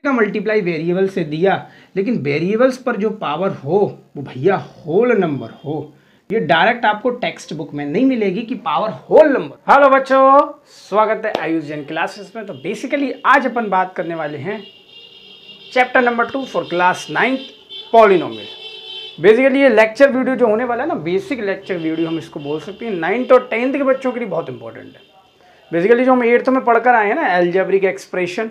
का multiply variable से दिया, लेकिन वेरिएबल्स पर जो पावर हो वो भैया होल नंबर हो। ये डायरेक्ट आपको टेक्स्ट बुक में नहीं मिलेगी कि पावर होल नंबर। हेलो बच्चों, स्वागत है आयुष जैन क्लासेस में। तो बेसिकली आज अपन बात करने वाले हैं chapter number 2 for class 9th polynomial. Basically ये लेक्चर वीडियो जो होने वाला है ना, बेसिक लेक्चर वीडियो हम इसको बोल सकते हैं, 9th और 10th के बच्चों के लिए बहुत इंपॉर्टेंट है। बेसिकली जो हम 8th में पढ़कर आए हैं ना, अलजेब्रिक एक्सप्रेशन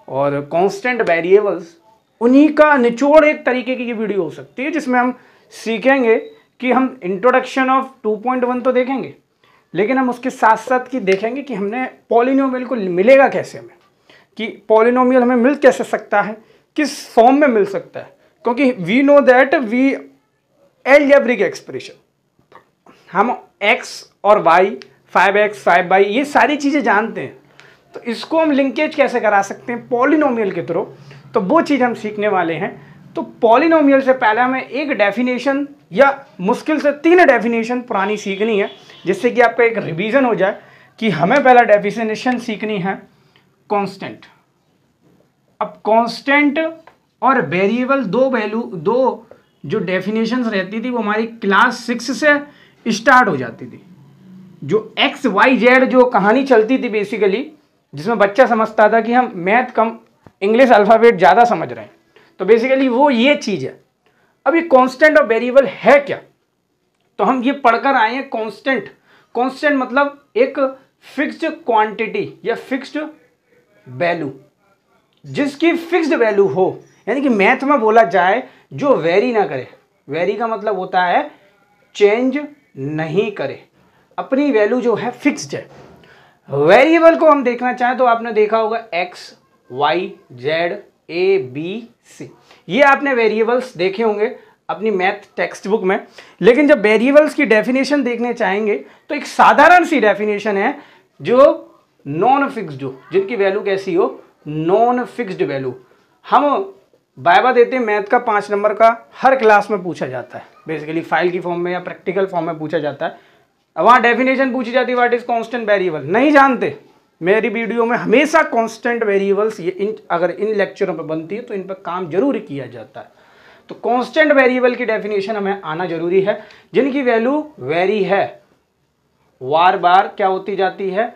और कांस्टेंट वेरिएबल्स, उन्हीं का निचोड़ एक तरीके की ये वीडियो हो सकती है, जिसमें हम सीखेंगे कि हम इंट्रोडक्शन ऑफ 2.1 तो देखेंगे, लेकिन हम उसके साथ साथ कि देखेंगे कि हमने पॉलिनोमियल को मिलेगा कैसे, हमें कि पॉलिनोमियल हमें मिल कैसे सकता है, किस फॉर्म में मिल सकता है। क्योंकि we know that we algebraic expression, हम x और y, 5x 5y ये सारी चीज़ें जानते हैं, तो इसको हम लिंकेज कैसे करा सकते हैं पॉलिनोमियल के थ्रू, तो वो चीज़ हम सीखने वाले हैं। तो पॉलिनोमियल से पहले हमें एक डेफिनेशन या मुश्किल से 3 डेफिनेशन पुरानी सीखनी है, जिससे कि आपका एक रिवीजन हो जाए कि हमें पहला डेफिनेशन सीखनी है कांस्टेंट। अब कांस्टेंट और वेरिएबल दो जो डेफिनेशंस रहती थी वो हमारी क्लास 6 से स्टार्ट हो जाती थी। जो एक्स वाई जेड जो कहानी चलती थी बेसिकली, जिसमें बच्चा समझता था कि हम मैथ कम इंग्लिश अल्फ़ाबेट ज़्यादा समझ रहे हैं, तो बेसिकली वो ये चीज़ है। अब ये कांस्टेंट और वेरिएबल है क्या, तो हम ये पढ़कर आए हैं कांस्टेंट। कांस्टेंट मतलब एक फिक्स्ड क्वांटिटी या फिक्स्ड वैल्यू, जिसकी फिक्स्ड वैल्यू हो, यानी कि मैथ में बोला जाए जो वेरी ना करे। वेरी का मतलब होता है चेंज नहीं करे, अपनी वैल्यू जो है फिक्स्ड है। वेरिएबल को हम देखना चाहें तो आपने देखा होगा x, y, z, a, b, c, ये आपने वेरिएबल्स देखे होंगे अपनी मैथ टेक्स्ट बुक में। लेकिन जब वेरिएबल्स की डेफिनेशन देखने चाहेंगे तो एक साधारण सी डेफिनेशन है जो नॉन फिक्स्ड हो, जिनकी वैल्यू कैसी हो, नॉन फिक्स्ड वैल्यू। हम वाइवा देते हैं मैथ का 5 नंबर का, हर क्लास में पूछा जाता है, बेसिकली फाइल की फॉर्म में या प्रैक्टिकल फॉर्म में पूछा जाता है। वहाँ डेफिनेशन पूछी जाती है व्हाट इज कांस्टेंट वेरिएबल, नहीं जानते। मेरी वीडियो में हमेशा कांस्टेंट वेरिएबल्स ये अगर इन लेक्चरों पे बनती है तो इन पर काम जरूर किया जाता है। तो कांस्टेंट वेरिएबल की डेफिनेशन हमें आना जरूरी है, जिनकी वैल्यू वेरी है, बार बार क्या होती जाती है,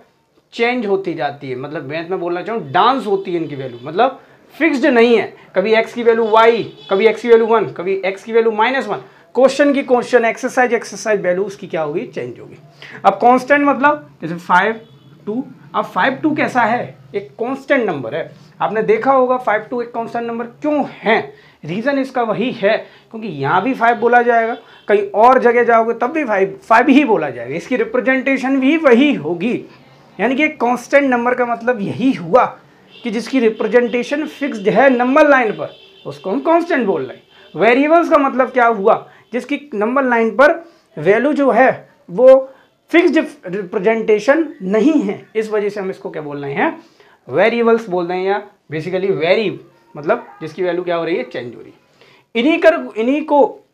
चेंज होती जाती है। मतलब मैथ में बोलना चाहूँ डांस होती है इनकी वैल्यू, मतलब फिक्स्ड नहीं है। कभी x की वैल्यू y, कभी x की वैल्यू 1, कभी x की वैल्यू -1। क्वेश्चन एक्सरसाइज वैल्यू उसकी क्या होगी, चेंज होगी। अब कांस्टेंट मतलब जैसे 5 2। अब 5 2 कैसा है, एक कांस्टेंट नंबर है। आपने देखा होगा 5 2 एक कांस्टेंट नंबर क्यों है, रीजन इसका वही है क्योंकि यहाँ भी 5 बोला जाएगा, कहीं और जगह जाओगे तब भी 5 ही बोला जाएगा, इसकी रिप्रेजेंटेशन भी वही होगी। यानी कि कांस्टेंट नंबर का मतलब यही हुआ कि जिसकी रिप्रेजेंटेशन फिक्स्ड है नंबर लाइन पर, उसको हम कांस्टेंट बोल रहे हैं। वेरिएबल्स का मतलब क्या हुआ, जिसकी नंबर लाइन पर वैल्यू जो है वो फिक्स्ड रिप्रेजेंटेशन नहीं है, इस वजह से हम इसको क्या बोल रहे हैं, वेरिएबल्स बोल रहे हैं, या बेसिकली वेरी मतलब जिसकी वैल्यू क्या हो रही है, चेंज हो रही है। इन्हीं को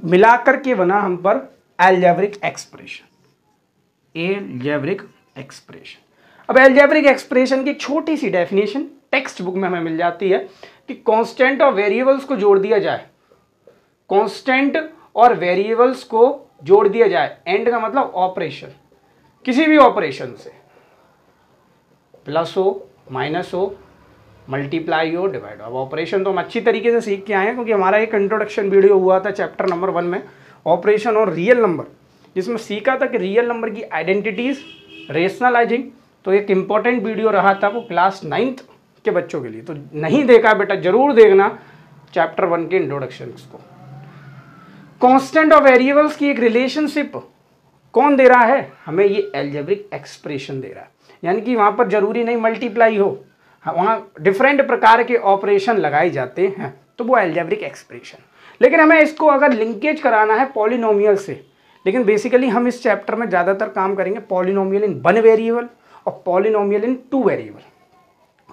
मिलाकर के बना हम पर अलजेब्रिक एक्सप्रेशन, अलजेब्रिक एक्सप्रेशन। अब अलजेब्रिक एक्सप्रेशन की छोटी सी डेफिनेशन टेक्स्ट बुक में हमें मिल जाती है कि कांस्टेंट और वेरिएबल्स को जोड़ दिया जाए, कांस्टेंट और वेरिएबल्स को जोड़ दिया जाए, एंड का मतलब ऑपरेशन, किसी भी ऑपरेशन से, प्लस हो, माइनस हो, मल्टीप्लाई हो, डिवाइड हो। अब ऑपरेशन तो हम अच्छी तरीके से सीख के आए हैं, क्योंकि हमारा एक इंट्रोडक्शन वीडियो हुआ था चैप्टर नंबर 1 में, ऑपरेशन और रियल नंबर, जिसमें सीखा था कि रियल नंबर की आइडेंटिटीज, रेशनलाइजिंग। तो एक इंपॉर्टेंट वीडियो रहा था वो क्लास 9th के बच्चों के लिए। तो नहीं देखा बेटा जरूर देखना चैप्टर 1 के इंट्रोडक्शन को। कांस्टेंट और वेरिएबल्स की एक रिलेशनशिप कौन दे रहा है हमें, ये अलजेब्रिक एक्सप्रेशन दे रहा है। यानी कि वहाँ पर जरूरी नहीं मल्टीप्लाई हो, वहाँ डिफरेंट प्रकार के ऑपरेशन लगाए जाते हैं, तो वो अलजेब्रिक एक्सप्रेशन। लेकिन हमें इसको अगर लिंकेज कराना है पॉलिनोमियल से, लेकिन बेसिकली हम इस चैप्टर में ज़्यादातर काम करेंगे पॉलिनोमियल इन 1 वेरिएबल और पॉलिनोमियल इन 2 वेरिएबल।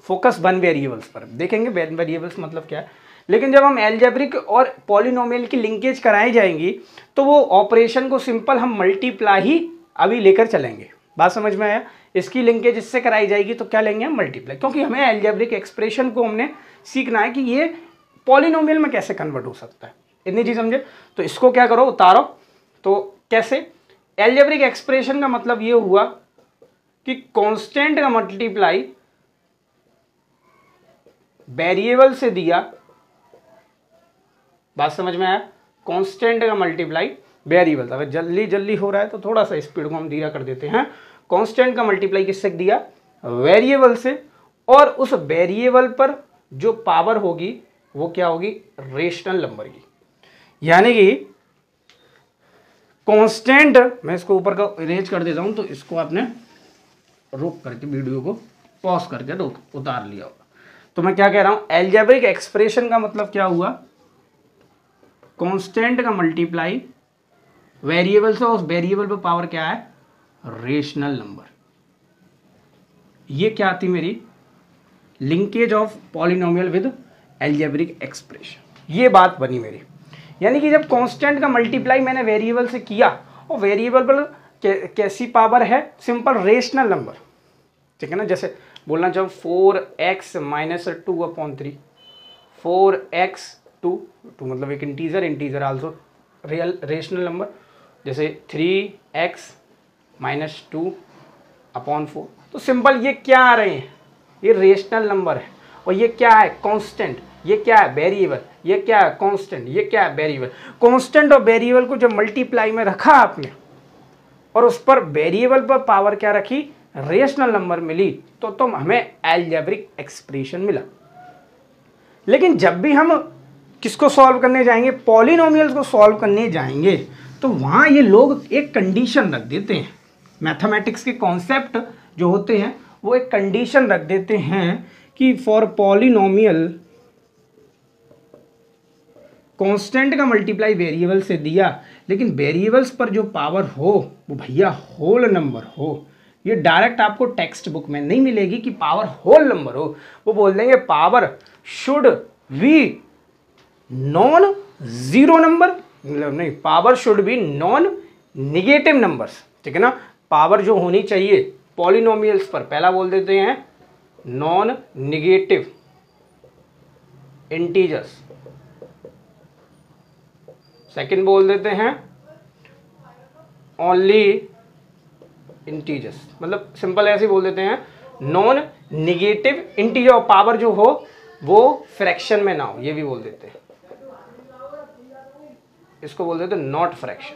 फोकस 1 वेरिएबल्स पर देखेंगे, 1 वेरिएबल्स मतलब क्या है। लेकिन जब हम अलजेब्रिक और पॉलिनोमियल की लिंकेज कराई जाएंगी तो वो ऑपरेशन को सिंपल हम मल्टीप्लाई ही अभी लेकर चलेंगे। बात समझ में आया। इसकी लिंकेज इससे कराई जाएगी तो क्या लेंगे हम, मल्टीप्लाई, क्योंकि हमें अलजेब्रिक एक्सप्रेशन को हमने सीखना है कि ये पॉलिनोमियल में कैसे कन्वर्ट हो सकता है, इतनी चीज समझे। तो इसको क्या करो, उतारो। तो कैसे, अलजेब्रिक एक्सप्रेशन का मतलब ये हुआ कि कांस्टेंट का मल्टीप्लाई वेरिएबल से दिया, बात समझ में आया, कांस्टेंट का मल्टीप्लाई वेरिएबल। अगर जल्दी जल्दी हो रहा है तो थोड़ा सा स्पीड को हम धीरा कर देते हैं। कांस्टेंट का मल्टीप्लाई किससे दिया, वेरिएबल से, और उस वेरिएबल पर जो पावर होगी वो क्या होगी, रेशनल नंबर की। यानी कि कांस्टेंट, मैं इसको ऊपर का इरेज कर देता हूं, तो इसको आपने रोक करके वीडियो को पॉज करके रोक उतार लिया होगा। तो मैं क्या कह रहा हूं, अलजेब्रिक एक्सप्रेशन का मतलब क्या हुआ, कांस्टेंट का मल्टीप्लाई वेरिएबल से, उस वेरिएबल पे पावर क्या है, रेशनल नंबर। ये क्या आती मेरी, linkage of polynomial with algebraic expression, ये बात बनी मेरी। यानी कि जब कांस्टेंट का मल्टीप्लाई मैंने वेरिएबल से किया, और वेरिएबल पर कैसी पावर है, सिंपल रेशनल नंबर, ठीक है ना। जैसे बोलना चाहो 4x माइनस 2/3, 4x2 मतलब एक integer also real rational number. जैसे 3x माइनस 2/4, तो सिंपल ये क्या आ रहे हैं, ये रेशनल नंबर है। और ये क्या है, कांस्टेंट, ये क्या है, वेरिएबल, ये क्या है, कांस्टेंट, ये क्या है, वेरिएबल। कांस्टेंट और वेरिएबल को जब मल्टीप्लाई में रखा आपने, और उस पर वेरिएबल पर पावर क्या रखी, रेशनल नंबर मिली, तो हमें अलजेब्रिक एक्सप्रेशन मिला। लेकिन जब भी हम किसको सॉल्व करने जाएंगे, पॉलिनोमियल्स को सॉल्व करने जाएंगे, तो वहां ये लोग एक कंडीशन रख देते हैं। मैथमेटिक्स के कॉन्सेप्ट जो होते हैं वो एक कंडीशन रख देते हैं कि फॉर पॉलिनोमियल कांस्टेंट का मल्टीप्लाई वेरिएबल से दिया, लेकिन वेरिएबल्स पर जो पावर हो वो भैया होल नंबर हो। ये डायरेक्ट आपको टेक्स्ट बुक में नहीं मिलेगी कि पावर होल नंबर हो। वो बोल देंगे power should be non zero number, मतलब नहीं, power should be non negative numbers, ठीक है ना। पावर जो होनी चाहिए पॉलिनोमियल्स पर, पहला बोल देते हैं नॉन निगेटिव इंटीजर्स, सेकंड बोल देते हैं ओनली इंटीजर्स, मतलब सिंपल ऐसे बोल देते हैं नॉन निगेटिव इंटीजर, पावर जो हो वो फ्रैक्शन में ना हो, ये भी बोल देते हैं। इसको बोल देते हैं नॉट फ्रैक्शन।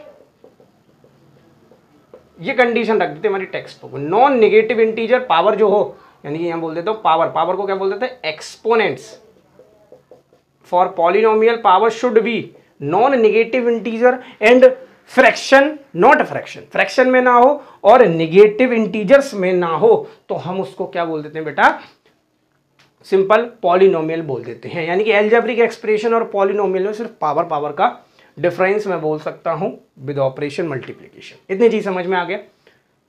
ये कंडीशन रख देते हमारी text book, non negative integer power जो हो, यानी कि यहां बोल देते हो पावर को क्या बोल देते हैं, exponents. For polynomial power should be non negative integer and fraction not fraction, fraction में ना हो और निगेटिव इंटीजर्स में ना हो, तो हम उसको क्या बोल देते हैं बेटा, सिंपल पॉलिनोमियल बोल देते हैं। यानी कि अलजेब्रिक एक्सप्रेशन और पॉलिनोमियल में सिर्फ पावर का डिफरेंस मैं बोल सकता हूं विद ऑपरेशन मल्टीप्लिकेशन। इतनी चीज समझ में आ गया,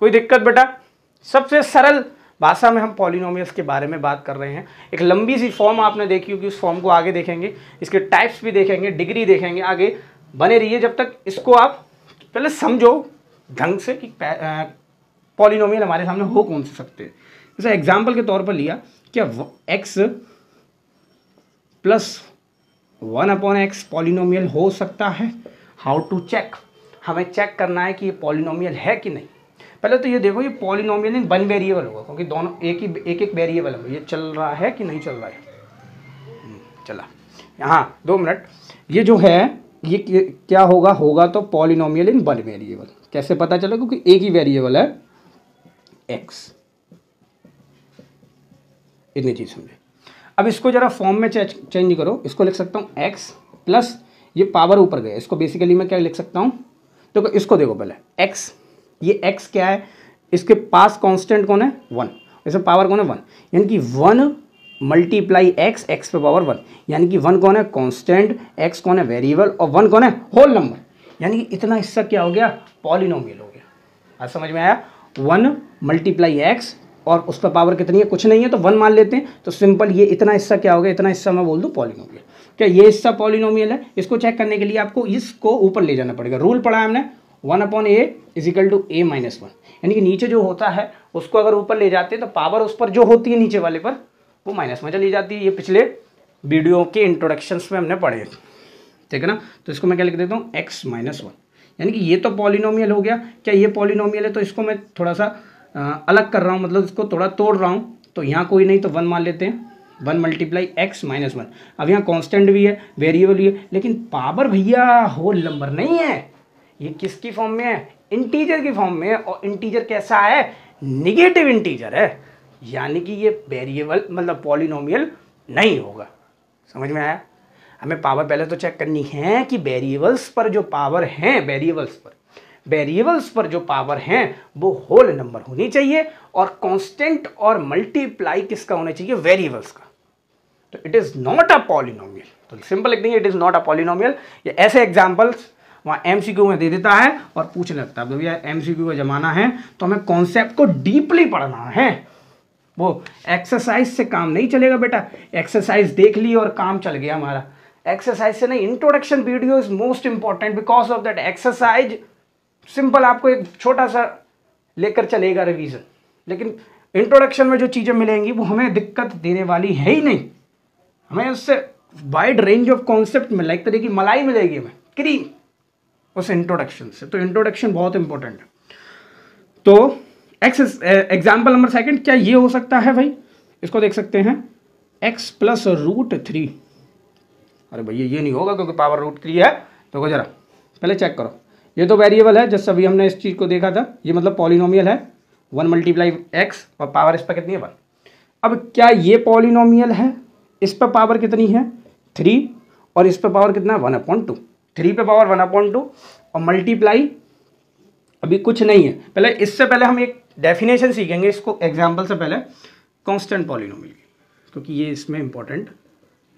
कोई दिक्कत बेटा। सबसे सरल भाषा में हम पॉलिनोमियल्स के बारे में बात कर रहे हैं। एक लंबी सी फॉर्म आपने देखी होगी, उस फॉर्म को आगे देखेंगे, इसके टाइप्स भी देखेंगे, डिग्री देखेंगे, आगे बने रहिए जब तक इसको आप पहले समझो ढंग से कि पॉलिनोमियल हमारे सामने हो कौन से सकते हैं। जैसे एग्जाम्पल के तौर पर लिया, क्या x प्लस 1/x पॉलिनोमियल हो सकता है। हाउ टू चेक, हमें चेक करना है कि ये पॉलिनोमियल है कि नहीं। पहले तो ये देखो, ये पॉलिनोमियल नहीं, वन वेरिएबल होगा, क्योंकि दोनों एक वेरिएबल है। ये चल रहा है कि नहीं चल रहा है, चला। हाँ 2 मिनट, ये जो है ये क्या होगा तो पॉलिनोमियल इन वन वेरिएबल। कैसे पता चला, क्योंकि एक ही वेरिएबल है x। इतनी चीज समझे। अब इसको जरा फॉर्म में चेंज करो, इसको लिख सकता हूँ x प्लस ये पावर ऊपर गया, इसको बेसिकली मैं क्या लिख सकता हूँ, तो इसको देखो पहले x, ये x क्या है, इसके पास कांस्टेंट कौन है 1, इसमें पावर कौन है 1, यानी कि 1 मल्टीप्लाई x पे पावर 1, यानी कि 1 कौन है कांस्टेंट, x कौन है वेरिएबल, और 1 कौन है होल नंबर। यानी कि इतना हिस्सा क्या हो गया, पॉलिनोमियल हो गया। आज समझ में आया, 1 मल्टीप्लाई x और उस पर पावर कितनी है, कुछ नहीं है तो 1 मान लेते हैं, तो सिंपल ये इतना हिस्सा क्या हो गया, इतना हिस्सा मैं बोल दूं पॉलिनोमियल। क्या ये हिस्सा पॉलिनोमियल है। इसको चेक करने के लिए आपको इसको ऊपर ले जाना पड़ेगा। रूल पढ़ा है हमने, 1/a is equal to a minus 1, यानी कि नीचे जो होता है उसको अगर ऊपर ले जाते हैं तो पावर उस पर जो होती है नीचे वाले पर वो माइनस में चली जाती है। ये पिछले वीडियो के इंट्रोडक्शंस में हमने पढ़े, ठीक है ना। तो इसको मैं क्या लिख देता हूँ, x माइनस 1, यानी कि ये तो पॉलिनोमियल हो गया। क्या ये पॉलिनोमियल है, तो इसको मैं थोड़ा सा अलग कर रहा हूँ, मतलब इसको थोड़ा तोड़ रहा हूँ। तो यहाँ कोई नहीं तो 1 मान लेते हैं, 1 मल्टीप्लाई x माइनस 1। अब यहाँ कांस्टेंट भी है, वेरिएबल भी है, लेकिन पावर भैया होल नंबर नहीं है। ये किसकी फॉर्म में है, इंटीजर की फॉर्म में है। और इंटीजर कैसा है, निगेटिव इंटीजर है, यानी कि ये वेरिएबल मतलब पॉलिनोमियल नहीं होगा। समझ में आया। हमें पावर पहले तो चेक करनी है कि वेरिएबल्स पर जो पावर हैं, वेरिएबल्स पर जो पावर हैं वो होल नंबर होनी चाहिए, और कांस्टेंट और मल्टीप्लाई किसका होना चाहिए, वेरिएबल्स का। तो it is not a polynomial. तो सिंपल लिख देंगे it is not a polynomial. ये ऐसे एग्जांपल्स वहाँ एमसीक्यू में दे देता है और पूछने लगता है। तो भैया एमसीक्यू का जमाना है तो हमें कॉन्सेप्ट को डीपली पढ़ना है, वो एक्सरसाइज से काम नहीं चलेगा बेटा। एक्सरसाइज देख ली और काम चल गया हमारा, एक्सरसाइज से नहीं। Introduction video is most important, because of that exercise simple आपको एक छोटा सा लेकर चलेगा रिवीजन, लेकिन इंट्रोडक्शन में जो चीज़ें मिलेंगी वो हमें दिक्कत देने वाली है ही नहीं। हमें उससे वाइड रेंज ऑफ कॉन्सेप्ट में एक तरह की मलाई मिलेगी हमें, क्रीम, उस इंट्रोडक्शन से। तो इंट्रोडक्शन बहुत इंपॉर्टेंट है। तो एग्जाम्पल नंबर सेकंड, क्या ये हो सकता है भाई, इसको देख सकते हैं x प्लस √3। अरे भैया ये नहीं होगा क्योंकि पावर √3 है। तो जरा पहले चेक करो, ये तो वेरिएबल है, जैसे अभी हमने इस चीज़ को देखा था, ये मतलब पॉलिनोमियल है, 1 मल्टीप्लाई x और पावर इस पर कितनी है 1। अब क्या ये पॉलिनोमियल है, इस पर पावर कितनी है 3 और इस पर पावर कितना है 1/2। 3 पे पावर 1/2 और मल्टीप्लाई अभी कुछ नहीं है। पहले इससे पहले हम एक डेफिनेशन सीखेंगे इसको एग्जाम्पल से पहले, कांस्टेंट पॉलिनोमियल की, क्योंकि ये इसमें इंपॉर्टेंट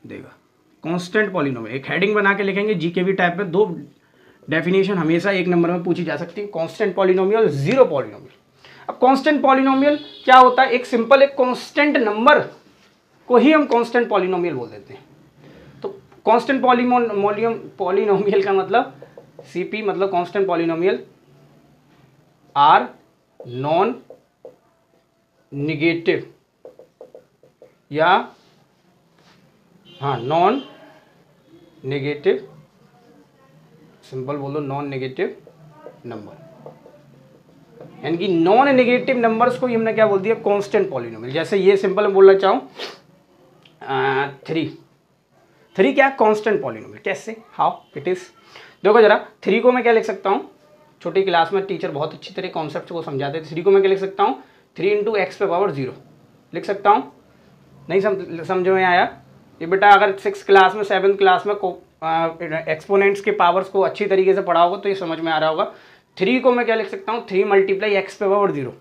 देगा। कांस्टेंट पॉलिनोमियल एक हेडिंग बना के लिखेंगे, जीकेवी टाइप में 2 डेफिनेशन हमेशा एक नंबर में पूछी जा सकती है, कांस्टेंट पॉलिनोमियल, जीरो पॉलिनोमियल। अब कांस्टेंट पॉलिनोमियल क्या होता है, एक सिंपल एक कांस्टेंट नंबर को ही हम कांस्टेंट पॉलिनोमियल बोल देते हैं। तो कांस्टेंट पॉलिनोमियल का मतलब सीपी मतलब constant polynomial are non negative या नॉन नेगेटिव, सिंपल बोलो नॉन नेगेटिव नंबर, यानी कि नॉन नेगेटिव नंबर्स को ही हमने क्या बोल दिया, कांस्टेंट पॉलिनोमियल। जैसे ये सिंपल मैं बोलना चाहूँ 3 क्या कांस्टेंट पॉलिनोमियल, कैसे, हाउ इट इज। देखो जरा 3 को मैं क्या लिख सकता हूँ, छोटी क्लास में टीचर बहुत अच्छी तरह कॉन्सेप्ट को समझाते थे। 3 को मैं क्या लिख सकता हूँ, 3 × x पे पावर 0 लिख सकता हूँ। नहीं समझ में आया ये बेटा, अगर 6th क्लास में 7th क्लास में एक्सपोनेंट्स के पावर्स को अच्छी तरीके से पढ़ा होगा तो ये समझ में आ रहा होगा। 3 को मैं क्या लिख सकता हूँ, 3 मल्टीप्लाई x पे power 0।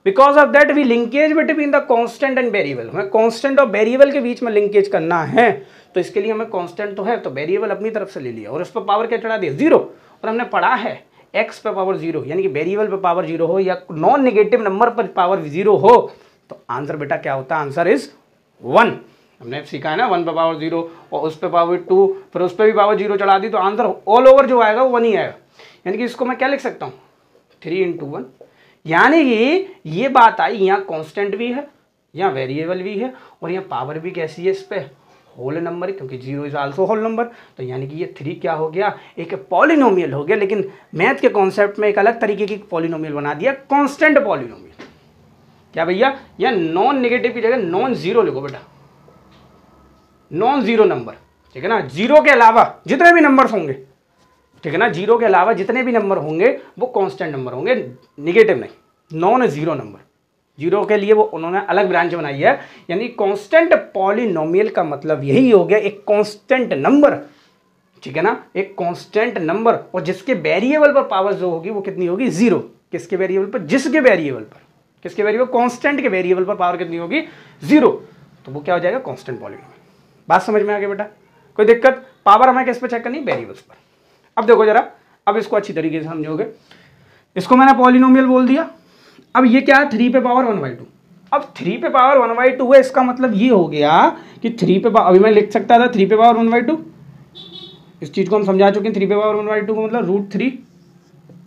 Because of that we linkage between the constant and variable. हमें कांस्टेंट और वेरिएबल के बीच में लिंकेज करना है, तो इसके लिए हमें कांस्टेंट तो है तो वेरिएबल अपनी तरफ से ले लिया और इस पर पावर क्या चढ़ा दिया 0। और हमने पढ़ा है x पे पावर 0 यानी कि वेरिएबल पे पावर 0 हो या नॉन नेगेटिव नंबर पर पावर 0 हो तो आंसर बेटा क्या होता है, आंसर इज 1। हमने सीखा है ना 1 पे पावर 0 और उस पे पावर 2, फिर उस पर भी पावर 0 चढ़ा दी तो आंसर ऑल ओवर जो आएगा वो 1 ही आएगा। यानी कि इसको मैं क्या लिख सकता हूँ 3 × 1, यानी कि ये बात आई यहाँ कांस्टेंट भी है, यहाँ वेरिएबल भी है और यहाँ पावर भी कैसी है इस पे होल नंबर, क्योंकि 0 इज आल्सो होल नंबर। तो यानी कि ये 3 क्या हो गया, एक पॉलिनोमियल हो गया, लेकिन मैथ के कॉन्सेप्ट में एक अलग तरीके की पॉलिनोमियल बना दिया, कांस्टेंट पॉलिनोमियल। क्या भैया, या नॉन नेगेटिव की जगह नॉन जीरो लिखो बेटा, नॉन जीरो नंबर, ठीक है ना। जीरो के अलावा जितने भी नंबर्स होंगे, ठीक है ना, जीरो के अलावा जितने भी नंबर होंगे वो कांस्टेंट नंबर होंगे, नेगेटिव नहीं, नॉन जीरो नंबर। जीरो के लिए वो उन्होंने अलग ब्रांच बनाई है। यानी कांस्टेंट पॉलिनोमियल का मतलब यही हो गया, एक कांस्टेंट नंबर, ठीक है ना, एक कांस्टेंट नंबर और जिसके वेरिएबल पर पावर जो होगी वो कितनी होगी 0। किसके वेरिएबल पर, जिसके वेरिएबल पर, किसके वेरिएबल, कांस्टेंट के वेरिएबल पर पावर कितनी होगी 0, तो वो क्या हो जाएगा कांस्टेंट पॉलिनोमियल। बात समझ में आ गई बेटा, कोई दिक्कत। पावर हमें किस पे चेक करनी, वेरिएबल्स पर। अब देखो जरा, अब इसको अच्छी तरीके से समझोगे। इसको मैंने पॉलिनोमियल बोल दिया। अब ये क्या है 3 पे पावर 1/2। अब 3 पे पावर 1/2 है, इसका मतलब ये हो गया कि 3 पे अभी मैं लिख सकता था 3 पे पावर 1/2, इस चीज को हम समझा चुके हैं। 3 पे पावर 1/2 का मतलब √3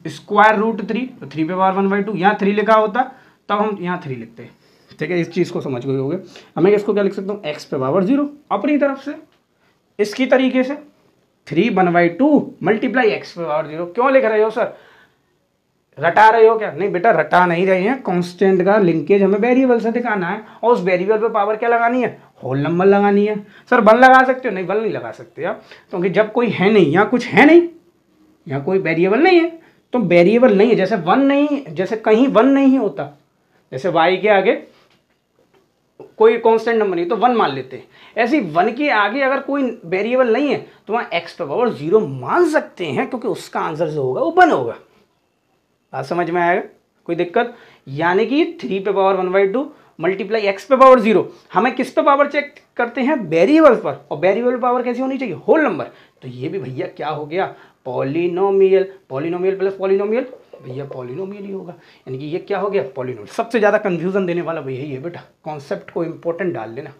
स्क्वायर रूट 3, तो 3 पे पावर 1/2, यहाँ 3 लिखा होता तब हम यहाँ 3 लिखते हैं। ठीक है, इस चीज़ को समझ गए होगे। अब मैं इसको क्या लिख सकता हूँ, x पे पावर 0 अपनी तरफ से इसकी तरीके से 3 1/2 मल्टीप्लाई x पे पावर 0। क्यों लिख रहे हो सर, रटा रहे हो क्या? नहीं बेटा, रटा नहीं रहे हैं, कांस्टेंट का लिंकेज हमें वेरिएबल से दिखाना है और उस वेरिएबल पे पावर क्या लगानी है, होल नंबर लगानी है। सर 1 लगा सकते हो? नहीं 1 नहीं लगा सकते आप, क्योंकि जब कोई है नहीं, यहाँ कुछ है नहीं, यहाँ कोई वेरिएबल नहीं है, तो वेरिएबल नहीं है। जैसे 1 नहीं, जैसे कहीं 1 नहीं होता, जैसे y के आगे कोई कांस्टेंट नंबर नहीं तो 1 मान लेते हैं, ऐसे ही 1 के आगे अगर कोई वेरिएबल नहीं है तो वहाँ x पे पावर 0 मान सकते हैं, क्योंकि उसका आंसर जो होगा वो 1 होगा। बात समझ में आएगा? कोई दिक्कत? यानी कि 3 पे पावर 1/2 मल्टीप्लाई x पे पावर 0, हमें किस पे पावर चेक करते हैं, वेरिएबल पर, और वेरिएबल पावर कैसी होनी चाहिए, होल नंबर। तो ये भी भैया क्या हो गया, पॉलिनोमियल। पॉलिनोमियल प्लस पॉलिनोमियल भैया पॉलिनोमियल ही होगा, यानी कि ये क्या हो गया, पॉलिनोमियल। सबसे ज़्यादा कंफ्यूजन देने वाला भैया यही है बेटा, कॉन्सेप्ट को इंपॉर्टेंट डाल लेना।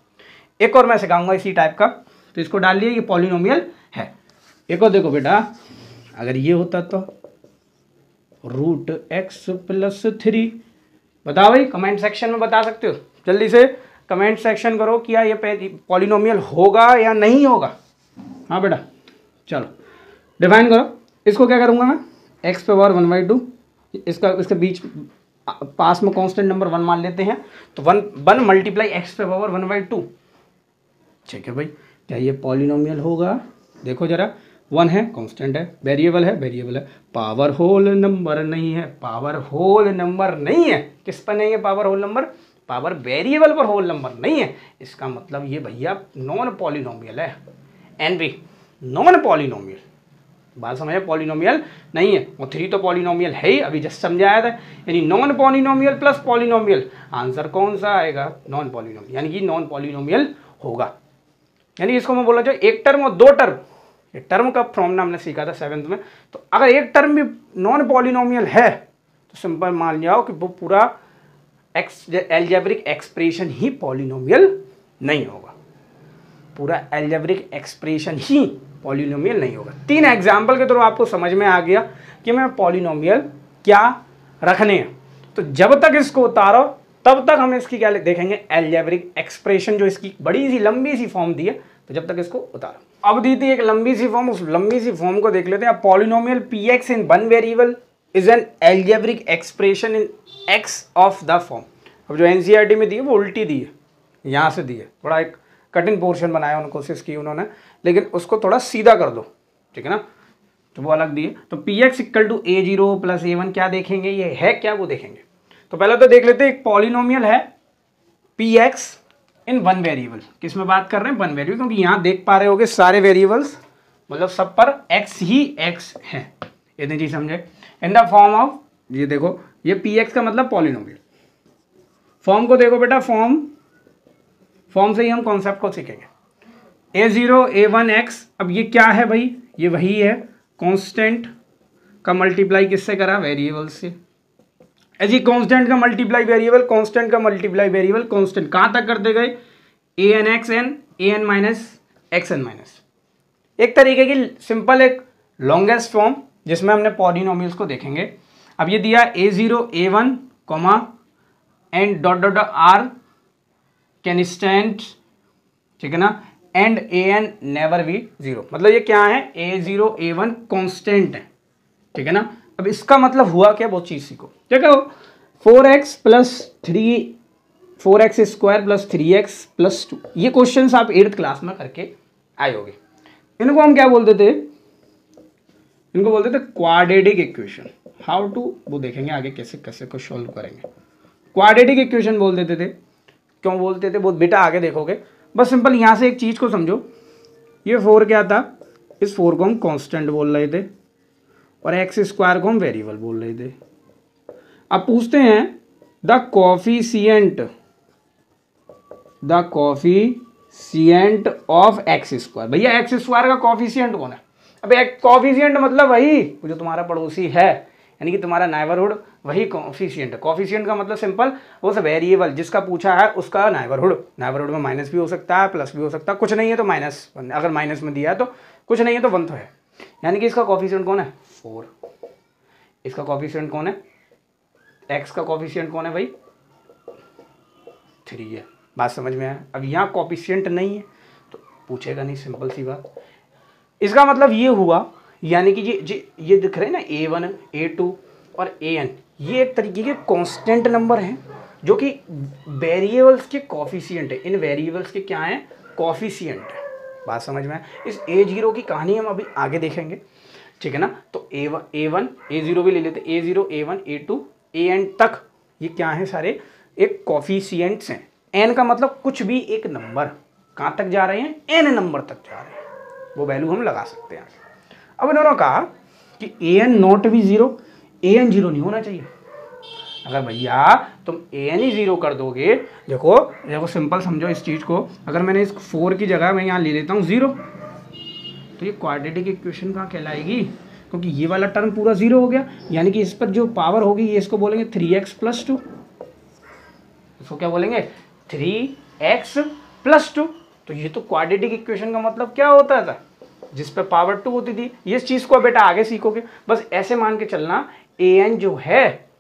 एक और मैं सिखाऊंगा इसी टाइप का, तो इसको डाल लिया, ये पॉलिनोमियल है। एक और देखो बेटा, अगर ये होता तो रूट x प्लस 3, बताओ भाई, कमेंट सेक्शन में बता सकते हो, जल्दी से कमेंट सेक्शन करो, क्या ये पॉलिनोमियल होगा या नहीं होगा। हाँ बेटा, चलो डिफाइन करो। इसको क्या करूँगा मैं, x पे पावर 1/2, इसके बीच पास में कांस्टेंट नंबर 1 मान लेते हैं, तो 1 मल्टीप्लाई x पे पावर 1/2। ठीक है भाई, क्या ये पॉलिनोमियल होगा? देखो जरा, 1 है, कांस्टेंट है, वेरिएबल है, पावर होल नंबर नहीं है, पावर होल नंबर नहीं है। किस पर नहीं है power whole number, power variable पर होल नंबर नहीं है। इसका मतलब ये भैया नॉन पॉलिनोमियल है, एनपी नॉन पॉलिनोमियल। बात समझे, पॉलिनोमियल नहीं है। और 3 तो पॉलिनोमियल है ही, अभी जस्ट समझाया था। यानी non polynomial plus polynomial, answer कौन सा आएगा, नॉन पॉलिनोमियल, यानी कि नॉन पॉलिनोमियल होगा। यानी इसको मैं बोला जाए एक टर्म और 2 टर्म, एक टर्म का फॉर्मूला हमने सीखा था 7th में, तो अगर एक टर्म भी नॉन पॉलिनोमियल है तो सिंपल मान जाओ कि वो पूरा एल्जेब्रिक एक्सप्रेशन ही पॉलिनोमियल नहीं होगा, पूरा एल्जेब्रिक एक्सप्रेशन ही पॉलिनोमियल नहीं होगा। 3 एग्जाम्पल के थ्रू आपको समझ में आ गया कि मैं पॉलिनोमियल क्या रखने हैं। तो जब तक इसको उतारो तब तक हम इसकी क्या देखेंगे, एल्जेब्रिक एक्सप्रेशन, जो इसकी बड़ी सी लंबी सी फॉर्म दी है, तो जब तक इसको उतारो। अब दी थी एक लंबी सी फॉर्म, उस लंबी सी फॉर्म को देख लेते हैं। Polynomial px in 1 variable is an algebraic expression in x of the form. अब जो एनसीईआरटी में दी है वो उल्टी दी है, यहाँ से दी है, थोड़ा एक कठिन पोर्शन बनाया, उन्होंने कोशिश की उन्होंने, लेकिन उसको थोड़ा सीधा कर दो, ठीक है ना, तो वो अलग दी है। तो px equal to a0 plus a1 क्या देखेंगे, ये है क्या, वो देखेंगे। तो पहले तो देख लेते हैं, एक पॉलिनोमियल है px इन 1 वेरिएबल। किस में बात कर रहे हैं, 1 वेरिएबल, क्योंकि यहाँ देख पा रहे होगे सारे वेरिएबल्स, मतलब सब पर x ही x है, इतनी चीज समझे। इन द फॉर्म ऑफ, ये देखो, ये px का मतलब पॉलिनोमियल। फॉर्म को देखो बेटा, फॉर्म से ही हम कॉन्सेप्ट को सीखेंगे। a0 a1 x, अब ये क्या है भाई, ये वही है, कांस्टेंट का मल्टीप्लाई किससे करा, वेरिएबल से। ऐसी कांस्टेंट का मल्टीप्लाई वेरिएबल, कांस्टेंट का मल्टीप्लाई वेरिएबल, कांस्टेंट कहाँ तक करते गए, an माइनस xn माइनस। एक तरीके की सिंपल एक लॉन्गेस्ट फॉर्म जिसमें हमने पॉलिनोमियल्स को देखेंगे। अब ये दिया a0 a1 comma and dot dot r कैंस्टेंट, ठीक है ना, एंड an नेवर बी 0। मतलब ये क्या है, a0 a1 कांस्टेंट है, ठीक है ना। अब इसका मतलब हुआ क्या, बहुत चीज सीखो। देखो 4x plus 3, 4x square plus 3x plus 2, ये क्वेश्चन आप 8th क्लास में करके आए होगे। इनको हम क्या बोलते थे, इनको बोलते थे क्वाड्रेटिक इक्वेशन। हाउ टू, वो देखेंगे आगे कैसे कैसे को सॉल्व करेंगे। क्वाड्रेटिक इक्वेशन बोल देते थे। क्यों बोलते थे वो बेटा आगे देखोगे। बस सिंपल यहाँ से एक चीज को समझो, ये 4 क्या था, इस 4 को हम कांस्टेंट बोल रहे थे और x स्क्वायर को हम वेरिएबल बोल रहे थे। अब पूछते हैं the coefficient of x square. भैया x स्क्वायर का कोफिशिएंट कौन है, अबे कोफिशिएंट मतलब वही जो तुम्हारा पड़ोसी है, यानी कि तुम्हारा नेबरहुड, वही कोफिशिएंट है। कोफिशिएंट का मतलब सिंपल वो सब वेरिएबल जिसका पूछा है उसका नेबरहुड में माइनस भी हो सकता है, प्लस भी हो सकता है, कुछ नहीं है तो माइनस, अगर माइनस में दिया है तो कुछ नहीं है तो 1 तो है, यानी कि इसका कोफिशिएंट कौन है, 4। इसका कॉफिशिएंट कौन है, x का कॉफिशिएंट कौन है भाई, 3 है। बात समझ में आया। अब यहाँ कॉफिशिएंट नहीं है तो पूछेगा नहीं, सिंपल सी बात। इसका मतलब ये हुआ, यानी कि ये दिख रहे हैं ना a1 a2 और an, ये एक तरीके के कांस्टेंट नंबर हैं जो कि वेरिएबल्स के कॉफिशिएंट है। इन वेरिएबल्स के क्या हैं, कॉफिशिएंट है। बात समझ में आया। इस a0 की कहानी हम अभी आगे देखेंगे, ठीक है ना। तो a1 a0 भी ले लेते, a0 a1 a2 an तक ये क्या है, सारे एक कॉफिशिएंट्स हैं। n का मतलब कुछ भी एक नंबर, कहाँ तक जा रहे हैं, n नंबर तक जा रहे हैं, वो वैल्यू हम लगा सकते हैं। अब इन्होंने कहा कि an नॉट भी 0, an 0 नहीं होना चाहिए। अगर भैया तुम an ही 0 कर दोगे, देखो सिंपल समझो इस चीज़ को, अगर मैंने इस 4 की जगह मैं यहाँ ले लेता हूँ 0, तो ये क्वाड्रेटिक इक्वेशन कहाँ कहलाएगी, क्योंकि ये वाला टर्म पूरा 0 हो गया, यानी कि इस पर जो पावर होगी ये इसको बोलेंगे 3x + 2, इसको क्या बोलेंगे 3x + 2। तो ये तो क्वाड्रेटिक इक्वेशन का मतलब क्या होता था, जिस पे पावर 2 होती थी। ये चीज़ को बेटा आगे सीखोगे, बस ऐसे मान के चलना an जो है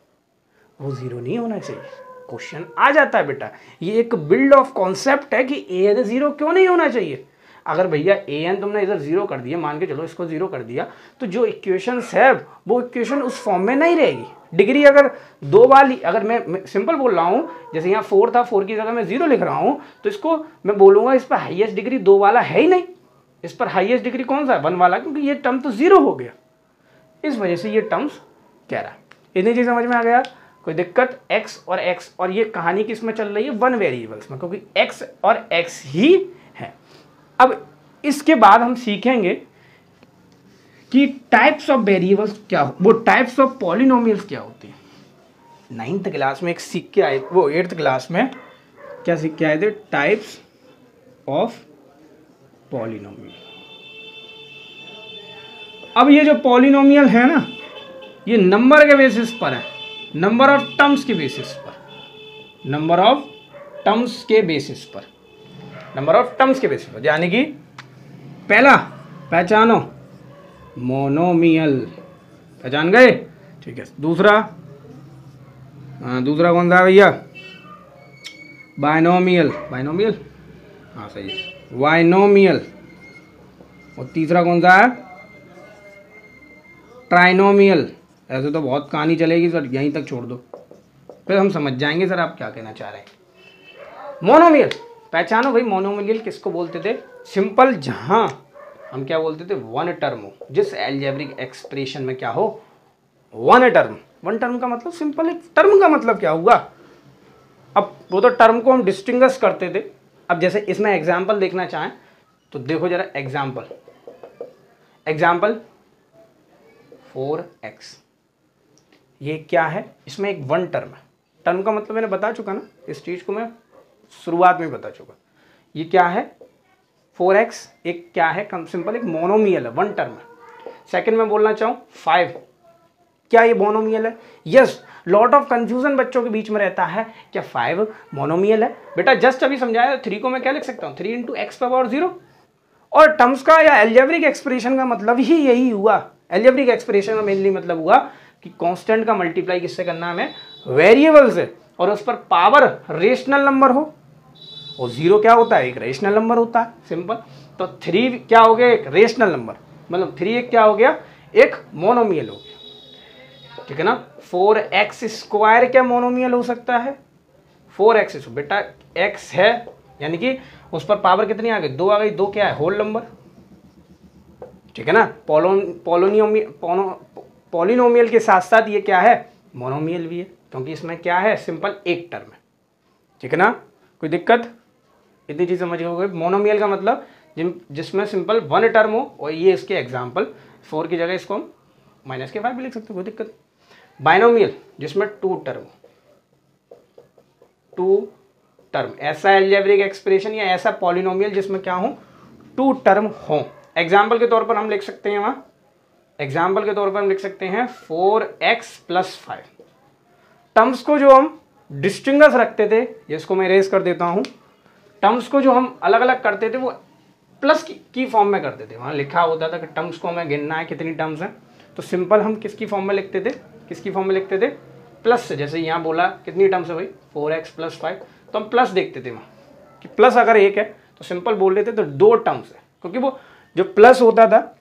वो 0 नहीं होना चाहिए। क्वेश्चन आ जाता है बेटा, ये एक बिल्ड ऑफ कॉन्सेप्ट है कि an 0 क्यों नहीं होना चाहिए। अगर भैया an तुमने इधर 0 कर दिया, मान के चलो इसको 0 कर दिया, तो जो इक्वेशंस है वो इक्वेशन उस फॉर्म में नहीं रहेगी। डिग्री अगर 2 वाली, अगर मैं सिंपल बोल रहा हूँ, जैसे यहाँ 4 था, 4 की जगह मैं 0 लिख रहा हूँ, तो इसको मैं बोलूँगा इस पर हाईएस्ट डिग्री 2 वाला है ही नहीं, इस पर हाईएस्ट डिग्री कौन सा है, 1 वाला, क्योंकि ये टर्म तो 0 हो गया। इस वजह से ये टर्म्स कह रहा है। इतनी चीज़ समझ में आ गया, कोई दिक्कत। x और ये कहानी किस में चल रही है, 1 वेरिएबल्स में, क्योंकि x और x ही है। अब इसके बाद हम सीखेंगे कि टाइप्स ऑफ वेरिएबल्स क्या हो, वो टाइप्स ऑफ पॉलिनोमियल्स क्या होती हैं। 9th क्लास में एक सीख के आए, वो 8th क्लास में क्या सीख के आए थे, टाइप्स ऑफ पॉलिनोमियल। अब ये जो पॉलिनोमियल है ना, ये नंबर के बेसिस पर है, नंबर ऑफ टर्म्स के बेसिस पर, नंबर ऑफ टर्म्स के बेसिस पर, नंबर ऑफ टर्म्स के बेसिस पर। यानी कि पहला पहचानो मोनोमियल, पहचान गए, ठीक है। दूसरा दूसरा कौन सा है भैया, बाइनोमियल, बाइनोमियल हाँ सही है, बाइनोमियल। और तीसरा कौन सा है, ट्राइनोमियल। ऐसे तो बहुत कहानी चलेगी सर, यहीं तक छोड़ दो, फिर हम समझ जाएंगे सर आप क्या कहना चाह रहे हैं। मोनोमियल पहचानो भाई, मोनोमियल किसको बोलते थे, सिंपल जहां हम क्या बोलते थे, 1 टर्म हो, जिस एल्जेब्रिक एक्सप्रेशन में क्या हो, 1 टर्म। 1 टर्म का मतलब सिंपल, एक टर्म का मतलब क्या हुआ। अब वो तो टर्म को हम डिस्टिंग्विश करते थे। अब जैसे इसमें एग्जाम्पल देखना चाहें तो देखो जरा, एग्जाम्पल 4x, ये क्या है, इसमें एक 1 टर्म है। टर्म का मतलब मैंने बता चुका ना, इस चीज़ को मैं शुरुआत में बता चुका। ये क्या है 4x, एक क्या है, सिंपल एक मोनोमियल है, 1 टर्म है। सेकंड में बोलना चाहूँ 5, क्या ये मोनोमियल है, यस। लॉट ऑफ कंफ्यूजन बच्चों के बीच में रहता है, क्या 5 मोनोमियल है। बेटा जस्ट अभी समझाया, 3 को मैं क्या लिख सकता हूँ, 3 × x⁴0। और टर्म्स का या एल्जेब्रिक एक्सप्रेशन का मतलब ही यही हुआ। एल्जेब्रिक एक्सप्रेशन का मेनली मतलब हुआ कि कांस्टेंट का मल्टीप्लाई किससे करना है हमें, वेरिएबल से, और उस पर पावर रेशनल नंबर हो। और 0 क्या होता है, एक रेशनल नंबर होता है, सिंपल। तो 3 क्या हो गया, एक रेशनल नंबर, मतलब 3 एक क्या हो गया, एक मोनोमियल हो गया, ठीक है ना। 4x² क्या मोनोमियल हो सकता है, 4x, बेटा x है, यानी कि उस पर पावर कितनी आ गई, 2 आ गई, 2 क्या है, होल नंबर, ठीक है ना। पॉलिनोमियल के साथ साथ ये क्या है, मोनोमियल भी है, क्योंकि इसमें क्या है, सिंपल एक टर्म है, ठीक है ना। कोई दिक्कत, इतनी चीज़ समझ गए। मोनोमियल का मतलब जिसमें सिंपल 1 टर्म हो, और ये इसके एग्जाम्पल, 4 की जगह इसको हम -5 भी लिख सकते हो, कोई दिक्कत। बाइनोमियल जिसमें 2 टर्म, 2 टर्म, ऐसा एल्जेब्रिक एक्सप्रेशन या ऐसा पॉलिनोमियल जिसमें क्या हो, 2 टर्म हो। एग्जाम्पल के तौर पर हम लिख सकते हैं, वहाँ एग्जाम्पल के तौर पर हम लिख सकते हैं 4x + 5। टर्म्स को जो हम डिस्टिंग्विश रखते थे, जिसको मैं इरेज कर देता हूँ, टर्म्स को जो हम अलग अलग करते थे वो प्लस की फॉर्म में करते थे। वहाँ लिखा होता था कि टर्म्स को हमें गिनना है कितनी टर्म्स हैं, तो सिंपल हम किसकी फॉर्म में लिखते थे, किसकी फॉर्म में लिखते थे, प्लस से। जैसे यहाँ बोला कितनी टर्म्स है भाई, 4x प्लस 5, तो हम प्लस देखते थे वहाँ कि प्लस अगर एक है तो सिंपल बोल लेते तो 2 टर्म्स है, क्योंकि वो जो प्लस होता था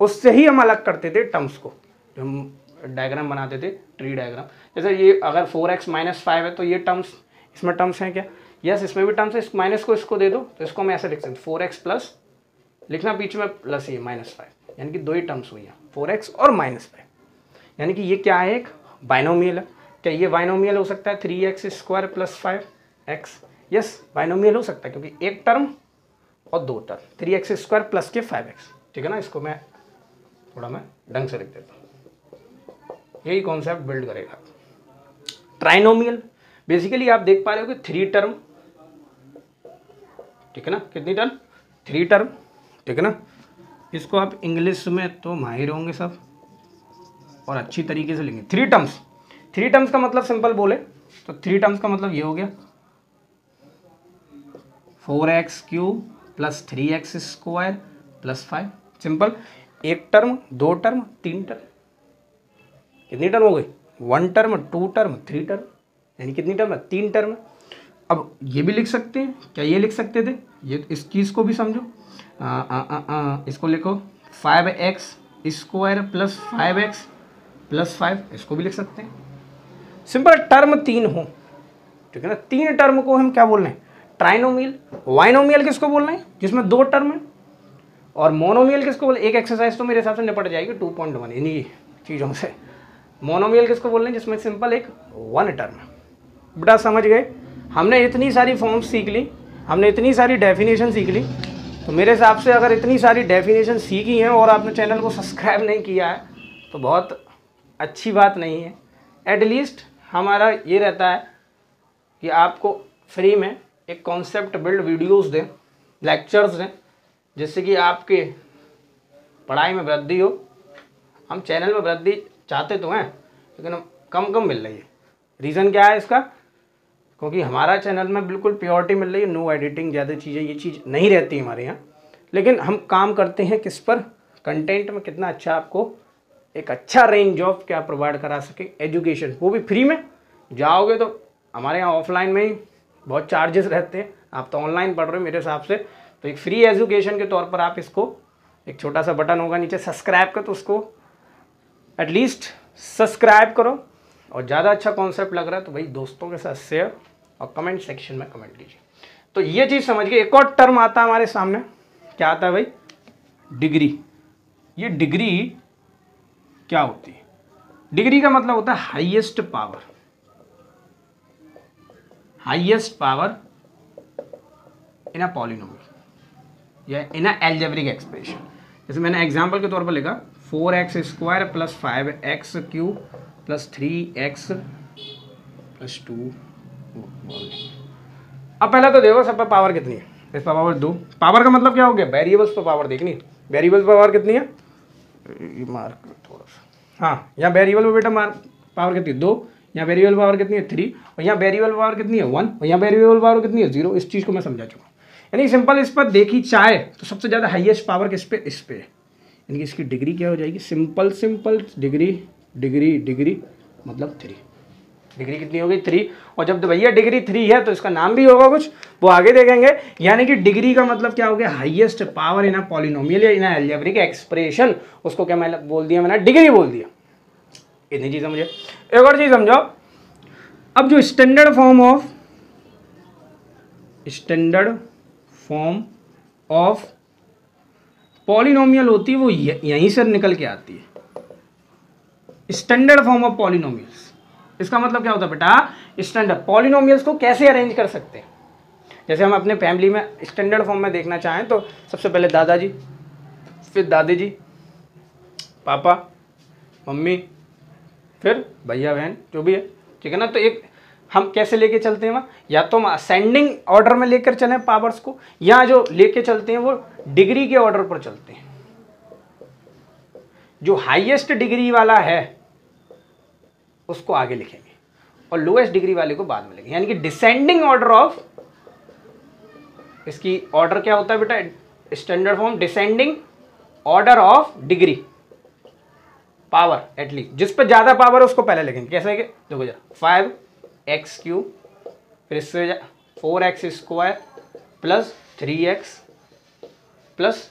उससे ही हम अलग करते थे टर्म्स को, जो हम डायग्राम बनाते थे, ट्री डायग्राम। जैसे ये अगर 4x माइनस 5 है तो ये टर्म्स, इसमें टर्म्स हैं क्या, यस इसमें भी टर्म्स है, इस माइनस को इसको दे दो तो इसको हम ऐसे लिख सकते 4x प्लस, लिखना बीच में प्लस ये -5, यानी कि 2 ही टर्म्स हुई हैं 4x और -5, यानी कि ये क्या है, एक बाइनोमियल है। क्या ये बाइनोमियल हो सकता है 3x square plus 5x, yes binomial हो सकता है, क्योंकि एक टर्म और 2 टर्म, 3x स्क्वायर प्लस के 5x, ठीक है ना। इसको मैं थोड़ा ढंग से लिख देता हूँ, यही कॉन्सेप्ट बिल्ड करेगा। ट्राइनोमियल बेसिकली आप देख पा रहे हो कि 3 टर्म, ठीक है ना, कितनी टर्म, 3 टर्म, ठीक है ना। इसको आप इंग्लिश में तो माहिर होंगे सब और अच्छी तरीके से लेंगे। 3 टर्म्स, 3 टर्म्स का मतलब सिंपल बोले तो 3 टर्म्स का मतलब ये हो गया 4x cube plus 3x square plus 5, simple. एक टर्म, 2 टर्म, 3 टर्म, कितनी टर्म हो गई, 1 टर्म, 2 टर्म, 3 टर्म, यानी कितनी टर्म है, 3 टर्म। अब ये भी लिख सकते हैं, क्या ये लिख सकते थे, ये इस चीज़ को भी समझो, इसको लिखो 5x square plus 5x plus 5, इसको भी लिख सकते हैं। सिंपल टर्म 3 हो, ठीक है ना। 3 टर्म को हम क्या बोल रहे हैं, ट्राइनोमियल। वाइनोमियल किसको बोल रहे हैं, जिसमें 2 टर्म है। और मोनोमियल किसको बोल, एक एक्सरसाइज तो मेरे हिसाब से निपट जाएगी 2.1 इन्हीं चीज़ों से। मोनोमियल किसको बोल रहे हैं, जिसमें सिंपल एक 1 टर्म है। बेटा समझ गए, हमने इतनी सारी फॉर्म्स सीख ली, हमने इतनी सारी डेफिनेशन सीख ली, तो मेरे हिसाब से अगर इतनी सारी डेफिनेशन सीखी हैं और आपने चैनल को सब्सक्राइब नहीं किया है तो बहुत अच्छी बात नहीं है। एटलीस्ट हमारा ये रहता है कि आपको फ्री में एक कॉन्सेप्ट बिल्ड वीडियोस दें, लेक्चर्स दें, जिससे कि आपके पढ़ाई में वृद्धि हो। हम चैनल में वृद्धि चाहते तो हैं, लेकिन कम मिल रही है। रीज़न क्या है इसका, क्योंकि हमारा चैनल में बिल्कुल प्योरिटी मिल रही है, नो एडिटिंग, ज़्यादा चीज़ें, ये चीज़ नहीं रहती हमारे यहाँ। लेकिन हम काम करते हैं किस पर, कंटेंट में कितना अच्छा आपको एक अच्छा रेंज ऑफ क्या प्रोवाइड करा सके, एजुकेशन, वो भी फ्री में। जाओगे तो हमारे यहाँ ऑफलाइन में ही बहुत चार्जेस रहते हैं, आप तो ऑनलाइन पढ़ रहे हो मेरे हिसाब से, तो एक फ्री एजुकेशन के तौर पर आप इसको, एक छोटा सा बटन होगा नीचे सब्सक्राइब का, तो उसको एटलीस्ट सब्सक्राइब करो। और ज़्यादा अच्छा कॉन्सेप्ट लग रहा है तो भाई दोस्तों के साथ शेयर और कमेंट सेक्शन में कमेंट कीजिए। तो ये चीज़ समझ गए। एक और टर्म आता है हमारे सामने, क्या आता है भाई, डिग्री। ये डिग्री क्या होती है, डिग्री का मतलब होता है highest power, highest power in a polynomial या इन अ अलजेब्रिक एक्सप्रेशन। जैसे मैंने एग्जांपल के तौर पर लिखा 4x square plus 5x cube plus 3x plus 2। अब पहले तो देखो सब पर पावर कितनी है, इस पर पावर 2। पावर का मतलब क्या हो गया, वेरिएबल्स पर पावर देखनी, वेरिएबल्स पर पावर कितनी है, मार्क थोड़ा सा, हाँ यहाँ वेरिएबल पर बेटा पावर कितनी है 2, यहाँ वेरिएबल पावर कितनी है 3, और यहाँ वेरिएबल पावर कितनी है 1, और यहाँ वेरिएबल पावर कितनी है 0। इस चीज़ को मैं समझा चुका हूँ। यानी सिंपल इस पर देखी चाहे तो सबसे ज़्यादा हाईएस्ट पावर किस पे, इस पे, यानी कि इसकी डिग्री क्या हो जाएगी, सिंपल डिग्री डिग्री डिग्री मतलब 3। डिग्री कितनी होगी 3, और जब भैया डिग्री 3 है तो इसका नाम भी होगा कुछ, वो आगे देखेंगे। यानी कि डिग्री का मतलब क्या हो गया, highest power in a polynomial या इन अ अलजेब्रिक एक्सप्रेशन। उसको क्या मैंने बोल दिया, मैंने डिग्री बोल दिया। इतनी चीज समझे। एक और चीज समझो, अब जो स्टैंडर्ड फॉर्म ऑफ पॉलिनोमियल होती है वो यहीं से निकल के आती है, स्टैंडर्ड फॉर्म ऑफ पॉलिनोमियल्स। इसका मतलब क्या होता है बेटा, स्टैंडर्ड पॉलिनोमियल्स को कैसे अरेंज कर सकते हैं। जैसे हम अपने फैमिली में स्टैंडर्ड फॉर्म में देखना चाहें तो सबसे पहले दादाजी, फिर दादी जी, पापा, मम्मी, फिर भैया बहन, जो भी है, ठीक है ना। तो एक हम कैसे लेके चलते हैं वहाँ, या तो हम असेंडिंग ऑर्डर में लेकर चलें पावर्स को, या जो लेके चलते हैं वो डिग्री के ऑर्डर पर चलते हैं। जो हाईएस्ट डिग्री वाला है उसको आगे लिखेंगे और लोएस्ट डिग्री वाले को बाद में लिखेंगे, यानी कि डिसेंडिंग ऑर्डर ऑफ, इसकी ऑर्डर क्या होता है बेटा, standard form descending order of degree power at least, जिस पे ज़्यादा पावर है उसको पहले लिखेंगे। कैसे कि देखो जरा 5x³ फिर इससे 4x² प्लस 3x प्लस,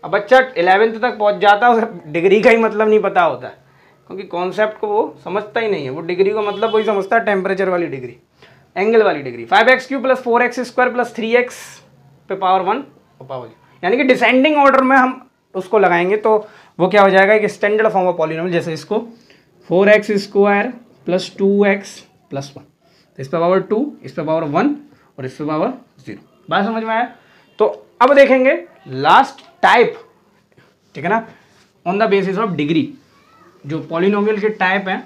अब बच्चा 11th तक पहुंच जाता है उसे डिग्री का ही मतलब नहीं पता होता है, क्योंकि कॉन्सेप्ट को वो समझता ही नहीं है। वो डिग्री का मतलब वही समझता है टेम्परेचर वाली डिग्री, एंगल वाली degree. 5x³ plus 4x² plus 3x पे पावर 1 और पावर 0, यानी कि डिसेंडिंग ऑर्डर में हम उसको लगाएंगे तो वो क्या हो जाएगा, एक स्टैंडर्ड फॉर्म ऑफ पॉलिनोमियल। जैसे इसको 4x² प्लस 2x प्लस 1, तो इस पर पावर 2, इस पर पावर 1 और इस पर पावर 0। बात समझ में आया? तो अब देखेंगे लास्ट टाइप, ठीक है ना, on the basis of degree, जो पॉलिनोमियल के टाइप हैं।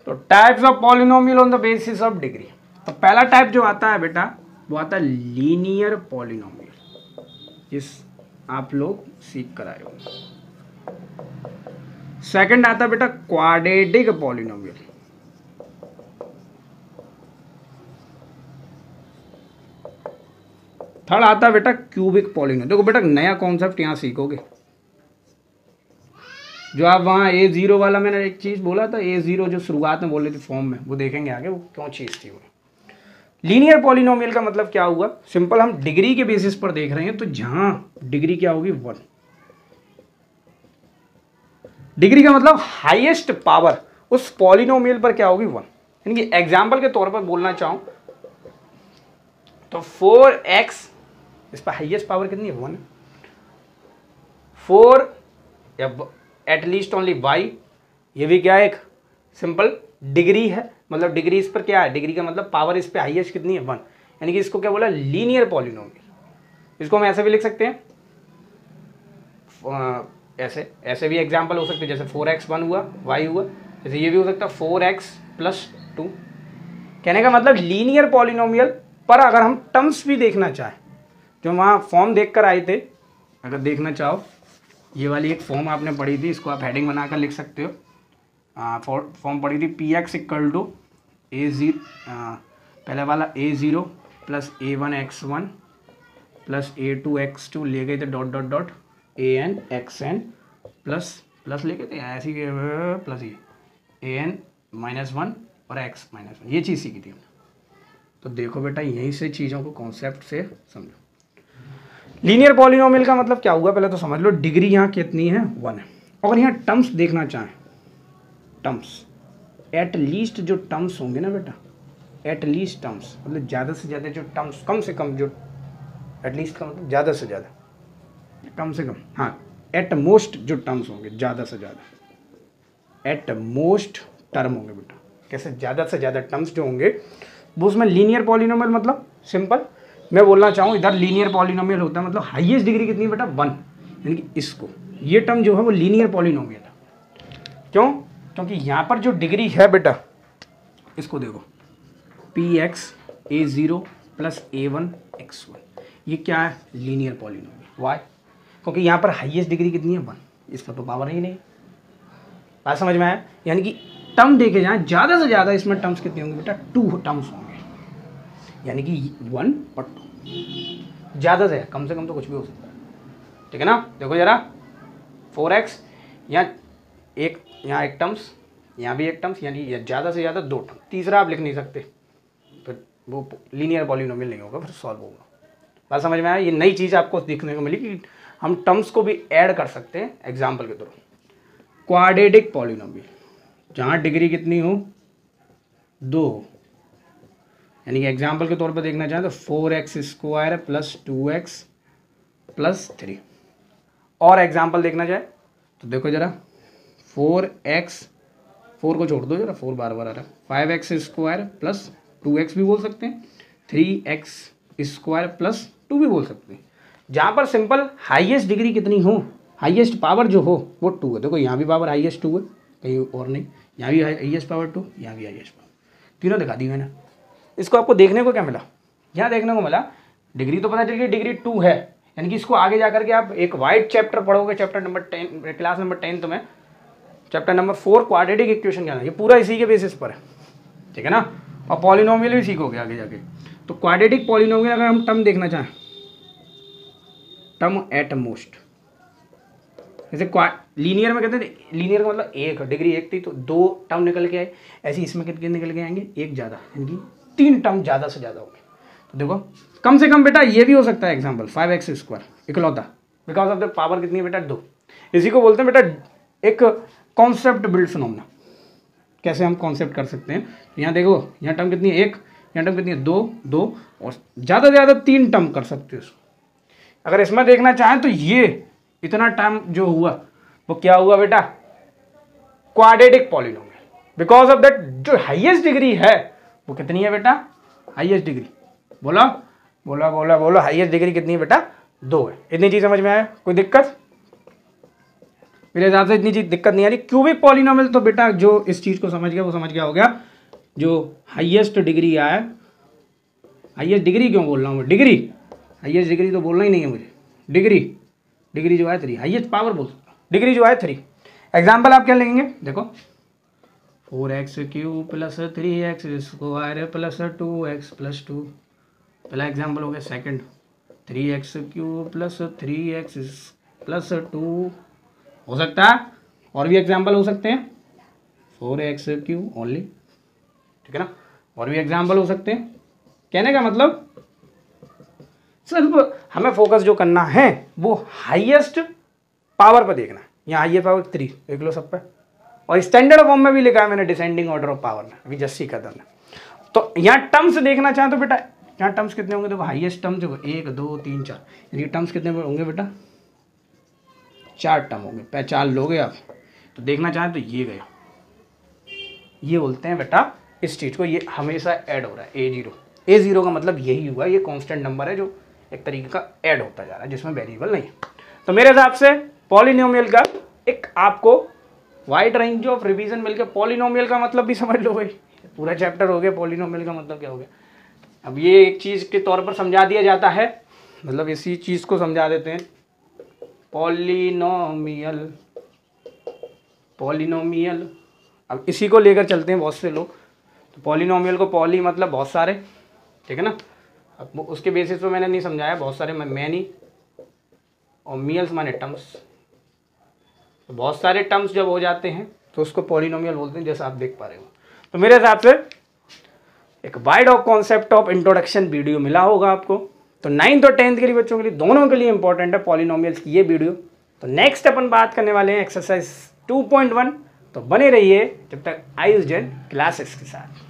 तो types of polynomial on the basis of degree. तो पहला टाइप जो आता है बेटा वो आता है लीनियर पॉलिनोमियल, जिस आप लोग सीख कर आए हो। सेकंड आता है बेटा क्वाड्रेटिक पॉलिनोमियल। थर्ड आता है बेटा क्यूबिक पॉलिनोमियल। देखो बेटा नया कॉन्सेप्ट यहां सीखोगे, जो आप वहाँ A0 वाला मैंने एक चीज़ बोला था, A0 जो शुरुआत में बोले थे फॉर्म में, वो देखेंगे आगे वो क्यों चीज़ थी वो। लीनियर पॉलिनोमियल का मतलब क्या हुआ, सिंपल हम डिग्री के बेसिस पर देख रहे हैं, तो जहाँ डिग्री क्या होगी 1, डिग्री का मतलब हाईएस्ट पावर उस पॉलिनोमियल पर क्या होगी 1। यानी कि एग्जाम्पल के तौर पर बोलना चाहूँ तो 4x, इस पर हाईएस्ट पावर कितनी है 1, 4 या एटलीस्ट ओनली y, ये भी क्या है एक सिंपल डिग्री है, मतलब डिग्री इस पर क्या है, डिग्री का मतलब पावर इस पे हाईएस्ट कितनी है 1, यानी कि इसको क्या बोला लीनियर पॉलिनोमियल। इसको हम ऐसे भी लिख सकते हैं, ऐसे भी एग्जांपल हो सकते हैं, जैसे 4x1 हुआ y हुआ, जैसे ये भी हो सकता है 4x प्लस 2। कहने का मतलब लीनियर पॉलिनोमियल पर अगर हम टर्म्स भी देखना चाहें, जो वहाँ फॉर्म देख कर आए थे, अगर देखना चाहो ये वाली एक फॉर्म आपने पढ़ी थी, इसको आप हेडिंग बनाकर लिख सकते हो। फॉर्म पढ़ी थी px इक्वल टू A0, पहले वाला A0 plus A1x1 plus A2x2 ले गए थे dot dot dot AN XN plus plus ले गए थे ऐसी प्लस ये AN -1 और x -1, ये चीज़ सीखी थी हमने। तो देखो बेटा यहीं से चीज़ों को कॉन्सेप्ट से समझो। लीनियर पॉलिनोमियल का मतलब क्या हुआ, पहले तो समझ लो डिग्री यहाँ कितनी है 1 है। अगर यहाँ टर्म्स देखना चाहें, टर्म्स एट लीस्ट जो टर्म्स होंगे ना बेटा, एट लीस्ट टर्म्स मतलब ज़्यादा से ज़्यादा जो टर्म्स, कम से कम जो, एट लीस्ट का मतलब ज़्यादा से ज़्यादा, कम से कम, हाँ एट मोस्ट जो टर्म्स होंगे, ज़्यादा से ज़्यादा एट मोस्ट टर्म होंगे बेटा। कैसे ज़्यादा से ज़्यादा टर्म्स जो होंगे वो उसमें लीनियर पॉलिनोमियल, मतलब सिंपल मैं बोलना चाहूँ इधर लीनियर पॉलिनोमियल होता है, मतलब हाईएस्ट डिग्री कितनी है बेटा 1, यानी कि इसको ये टर्म जो है वो लीनियर पॉलिनोमियल है। क्यों? क्योंकि यहाँ पर जो डिग्री है बेटा, इसको देखो px A0 plus A1 x1, ये क्या है लीनियर पॉलिनोमियल। वाई? क्योंकि यहाँ पर हाईएस्ट डिग्री कितनी है 1, इस पर तो पावर ही नहीं। बात समझ में आया? यानी कि टर्म देखे जाए ज़्यादा से ज़्यादा इसमें टर्म्स कितने होंगे बेटा 2 टर्म्स होंगे, यानी कि 1 और 2, ज़्यादा से कम तो कुछ भी हो सकता है, ठीक है ना। देखो जरा 4x, यहाँ एक टर्म्स, यहाँ भी एक टर्म्स, यानी ज़्यादा से ज़्यादा 2 टर्म, तीसरा आप लिख नहीं सकते, फिर वो लीनियर पॉलिनोमियल नहीं होगा, फिर सॉल्व होगा। बात समझ में आया? ये नई चीज़ आपको देखने को मिली कि हम टर्म्स को भी ऐड कर सकते हैं एग्जाम्पल के थ्रू। क्वाड्रेटिक पॉलिनोमियल, जहाँ डिग्री कितनी हो 2, यानी कि एग्जाम्पल के तौर पर देखना चाहें तो 4x² प्लस 2x प्लस 3। और एग्जाम्पल देखना जाए तो देखो जरा 4x, 4 को छोड़ दो जरा, 4 बार बार आ रहा है, 5x² प्लस 2x भी बोल सकते हैं, 3x² प्लस 2 भी बोल सकते हैं। जहाँ पर सिंपल हाईएस्ट डिग्री कितनी हो, हाईएस्ट पावर जो हो वो 2 है। देखो यहाँ भी पावर हाईएस्ट 2 है, कहीं और नहीं, यहाँ भी हाईएस्ट पावर 2, यहाँ भी हाईएस्ट पावर, तीनों दिखा दी मैंने। इसको आपको देखने को क्या मिला, यहाँ देखने को मिला डिग्री तो पता चल गई डिग्री 2 है, यानी कि इसको आगे जाकर के आप एक वाइड चैप्टर पढ़ोगे, चैप्टर नंबर 10, क्लास नंबर 10 में चैप्टर नंबर 4 क्वाड्रेटिक इक्वेशन क्या है, ये पूरा इसी के बेसिस पर है, ठीक है ना। और पॉलिनोमियल भी सीखोगे आगे जाके। तो क्वाड्रेटिक पॉलिनोमियल अगर हम टर्म देखना चाहें, टर्म एट मोस्ट, जैसे लीनियर में कहते थे, लीनियर का मतलब एक डिग्री एक थी तो 2 टर्म निकल के आए, ऐसे इसमें कितने निकल के आएंगे, एक ज़्यादा, यानी 3 टर्म ज़्यादा से ज़्यादा होंगे। तो देखो कम से कम बेटा ये भी हो सकता है एग्जाम्पल 5x² इकलौता, बिकॉज ऑफ द पावर कितनी है बेटा 2। इसी को बोलते हैं बेटा एक कॉन्सेप्ट बिल्ड फिनोमेना। कैसे हम कॉन्सेप्ट कर सकते हैं, यहाँ देखो यहाँ टर्म कितनी है 1, यहाँ टर्म कितनी है 2 और ज़्यादा से ज़्यादा 3 टर्म कर सकते हो। अगर इसमें देखना चाहें तो ये इतना टर्म जो हुआ वो क्या हुआ बेटा, quadratic polynomial, because of that जो हाईएस्ट डिग्री है वो कितनी है बेटा, हाईएस्ट डिग्री बोला बोला बोला बोला हाईएस्ट डिग्री कितनी है बेटा 2 है। इतनी चीज समझ में आया, कोई दिक्कत? मेरे हिसाब से इतनी चीज दिक्कत नहीं आ रही। क्यूबिक पॉलिनोमियल तो बेटा जो इस चीज को समझ गया वो समझ गया हो गया, जो हाईएस्ट डिग्री आया, हाईएस्ट डिग्री क्यों बोल रहा हूँ मैं, डिग्री हाईएस्ट डिग्री तो बोलना ही नहीं है मुझे, डिग्री जो है 3, हाईएस्ट पावर बोल सकता हूँ, डिग्री जो है 3। एग्जाम्पल आप क्या लेंगे, देखो 4x³ + 3x² + 2x + 2, पहला एग्जाम्पल हो गया। सेकंड 3x³ + 3x + 2 हो सकता है, और भी एग्जाम्पल हो सकते हैं, 4x³ ओनली, ठीक है ना, और भी एग्जाम्पल हो सकते हैं। कहने का मतलब सिर्फ हमें फोकस जो करना है वो हाईएस्ट पावर पर देखना है। यहाँ हाईएस्ट पावर 3 देख लो सब पे, और स्टैंडर्ड फॉर्म में भी लिखा है मैंने डिसेंडिंग ऑर्डर ऑफ पावर में, अभी जस्ट सीखा था। तो यहाँ टर्म्स देखना चाहें तो बेटा यहाँ टर्म्स कितने होंगे, देखो हाईएस्ट टर्म जो 1 2 3 4, यानी टर्म्स कितने होंगे बेटा, 4 टर्म होंगे। पहचान लोगे आप, तो देखना चाहें तो ये गया, ये बोलते हैं बेटा इस चीज को, ये हमेशा ऐड हो रहा है A0 का मतलब यही हुआ, ये कांस्टेंट नंबर है जो एक तरीके का ऐड होता जा रहा है जिसमें वेरिएबल नहीं है। तो मेरे हिसाब से पॉलिनोमियल का एक आपको वाइड रेंज ऑफ रिवीजन मिल गया। पॉलिनोमियल का मतलब भी समझ लो भाई, पूरा चैप्टर हो गया, पॉलिनोमियल का मतलब क्या हो गया। अब ये एक चीज के तौर पर समझा दिया जाता है, मतलब इसी चीज को समझा देते हैं, पॉलिनोमियल। अब इसी को लेकर चलते हैं बहुत से लोग, तो पॉलिनोमियल को पॉली मतलब बहुत सारे, ठीक है ना। अब उसके बेसिस पे मैंने नहीं समझाया, बहुत सारे मैनी, और मियल्स माने टर्म्स। तो बहुत सारे टर्म्स जब हो जाते हैं तो उसको पॉलिनोमियल बोलते हैं, जैसा आप देख पा रहे हो। तो मेरे हिसाब से एक wide of concept of introduction video मिला होगा आपको। तो 9th और 10th के लिए बच्चों के लिए, दोनों के लिए इंपॉर्टेंट है पॉलिनोमियल्स की ये वीडियो। तो नेक्स्ट अपन बात करने वाले हैं एक्सरसाइज 2.1। तो बने रहिए जब तक आयुष जैन क्लासेस के साथ।